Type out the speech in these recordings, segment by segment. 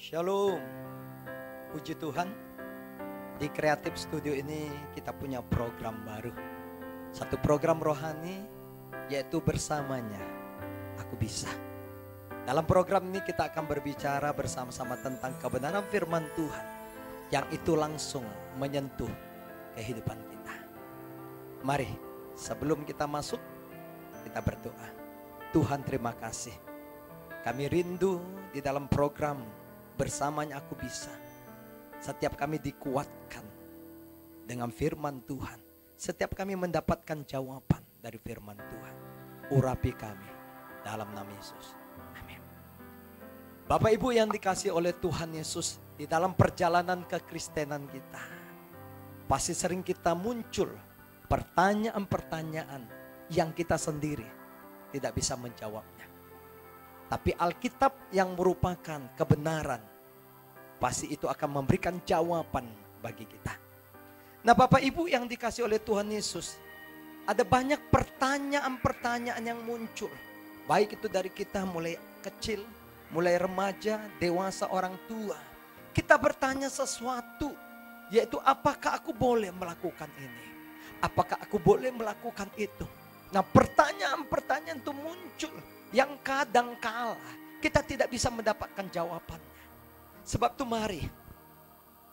Shalom, puji Tuhan. Di Creative Studio ini kita punya program baru. Satu program rohani, yaitu bersamanya Aku Bisa. Dalam program ini kita akan berbicara bersama-sama tentang kebenaran firman Tuhan, yang itu langsung menyentuh kehidupan kita. Mari, sebelum kita masuk, kita berdoa. Tuhan, terima kasih. Kami rindu di dalam program bersamanya Aku Bisa. Setiap kami dikuatkan dengan firman Tuhan. Setiap kami mendapatkan jawaban dari firman Tuhan. Urapi kami dalam nama Yesus. Amin. Bapak Ibu yang dikasihi oleh Tuhan Yesus, di dalam perjalanan kekristenan kita, pasti sering kita muncul pertanyaan-pertanyaan yang kita sendiri tidak bisa menjawabnya. Tapi Alkitab yang merupakan kebenaran, pasti itu akan memberikan jawaban bagi kita. Nah, Bapak Ibu yang dikasihi oleh Tuhan Yesus, ada banyak pertanyaan-pertanyaan yang muncul. Baik itu dari kita mulai kecil, mulai remaja, dewasa, orang tua. Kita bertanya sesuatu, yaitu apakah aku boleh melakukan ini? Apakah aku boleh melakukan itu? Nah, pertanyaan-pertanyaan itu muncul yang kadang-kala kita tidak bisa mendapatkan jawabannya. Sebab itu mari,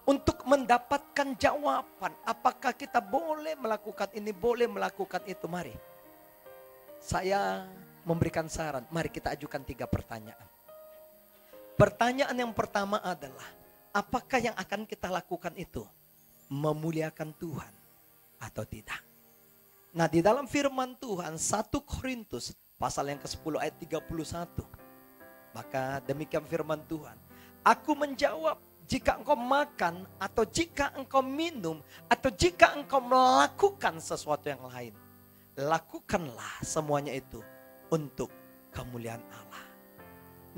untuk mendapatkan jawaban apakah kita boleh melakukan ini, boleh melakukan itu, mari. Saya memberikan saran, mari kita ajukan 3 pertanyaan. Pertanyaan yang pertama adalah, apakah yang akan kita lakukan itu memuliakan Tuhan atau tidak? Nah, di dalam firman Tuhan 1 Korintus pasal yang ke-10 ayat 31. Maka demikian firman Tuhan. Aku menjawab, jika engkau makan atau jika engkau minum atau jika engkau melakukan sesuatu yang lain, lakukanlah semuanya itu untuk kemuliaan Allah.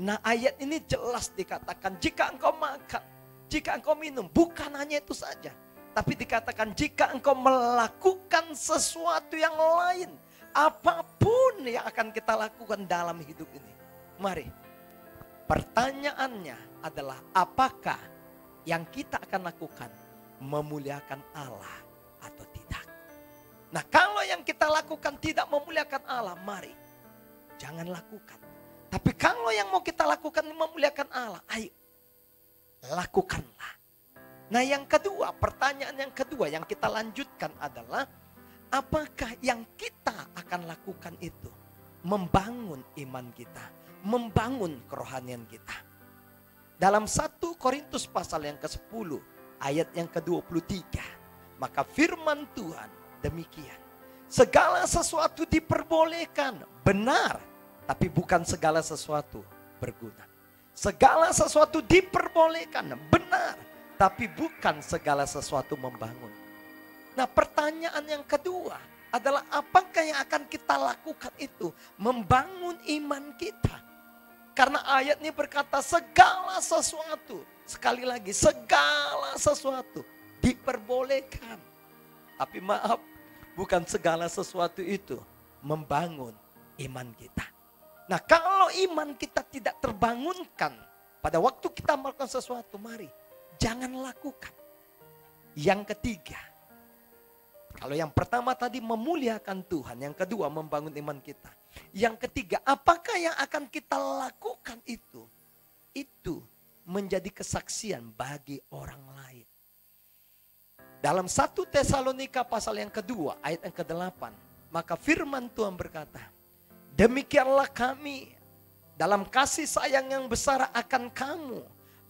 Nah, ayat ini jelas dikatakan jika engkau makan, jika engkau minum, bukan hanya itu saja. Tapi dikatakan jika engkau melakukan sesuatu yang lain, apapun yang akan kita lakukan dalam hidup ini. Mari, pertanyaannya adalah apakah yang kita akan lakukan memuliakan Allah atau tidak. Nah, kalau yang kita lakukan tidak memuliakan Allah, mari jangan lakukan. Tapi kalau yang mau kita lakukan memuliakan Allah, ayo lakukanlah. Nah, yang kedua, pertanyaan yang kedua yang kita lanjutkan adalah apakah yang kita akan lakukan itu membangun iman kita, membangun kerohanian kita. Dalam 1 Korintus pasal yang ke-10 ayat yang ke-23, maka firman Tuhan demikian. Segala sesuatu diperbolehkan, benar, tapi bukan segala sesuatu berguna. Segala sesuatu diperbolehkan, benar, tapi bukan segala sesuatu membangun. Nah, pertanyaan yang kedua adalah apakah yang akan kita lakukan itu membangun iman kita. Karena ayat ini berkata segala sesuatu, sekali lagi segala sesuatu diperbolehkan. Tapi maaf, bukan segala sesuatu itu membangun iman kita. Nah, kalau iman kita tidak terbangunkan pada waktu kita melakukan sesuatu, mari jangan lakukan. Yang ketiga, kalau yang pertama tadi memuliakan Tuhan, yang kedua membangun iman kita. Yang ketiga, apakah yang akan kita lakukan itu menjadi kesaksian bagi orang lain. Dalam 1 Tesalonika pasal yang kedua ayat yang ke-8, maka firman Tuhan berkata, demikianlah kami dalam kasih sayang yang besar akan kamu,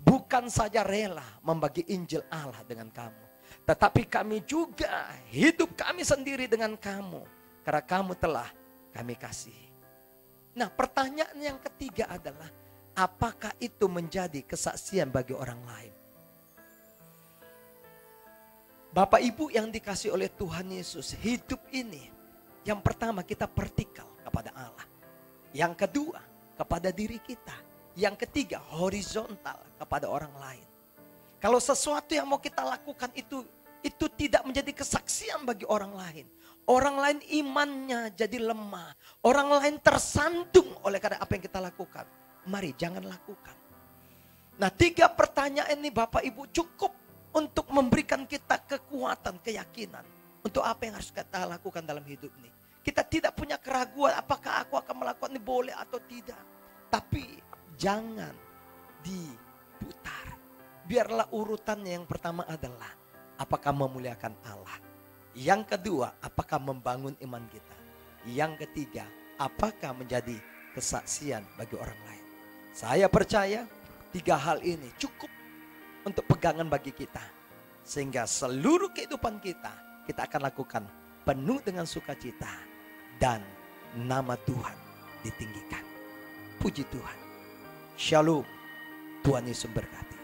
bukan saja rela membagi Injil Allah dengan kamu, tetapi kami juga hidup kami sendiri dengan kamu, karena kamu telah kami kasihi. Nah, pertanyaan yang ketiga adalah apakah itu menjadi kesaksian bagi orang lain? Bapak Ibu yang dikasihi oleh Tuhan Yesus, hidup ini yang pertama kita vertikal kepada Allah. Yang kedua kepada diri kita. Yang ketiga horizontal kepada orang lain. Kalau sesuatu yang mau kita lakukan itu tidak menjadi kesaksian bagi orang lain. Orang lain imannya jadi lemah. Orang lain tersandung oleh karena apa yang kita lakukan. Mari jangan lakukan. Nah 3 pertanyaan ini Bapak Ibu cukup untuk memberikan kita kekuatan, keyakinan. Untuk apa yang harus kita lakukan dalam hidup ini. Kita tidak punya keraguan apakah aku akan melakukan ini boleh atau tidak. Tapi jangan diputar. Biarlah urutannya yang pertama adalah apakah memuliakan Allah. Yang kedua, apakah membangun iman kita. Yang ketiga, apakah menjadi kesaksian bagi orang lain. Saya percaya 3 hal ini cukup untuk pegangan bagi kita. Sehingga seluruh kehidupan kita akan lakukan penuh dengan sukacita. Dan nama Tuhan ditinggikan. Puji Tuhan. Shalom. Tuhan Yesus berkati.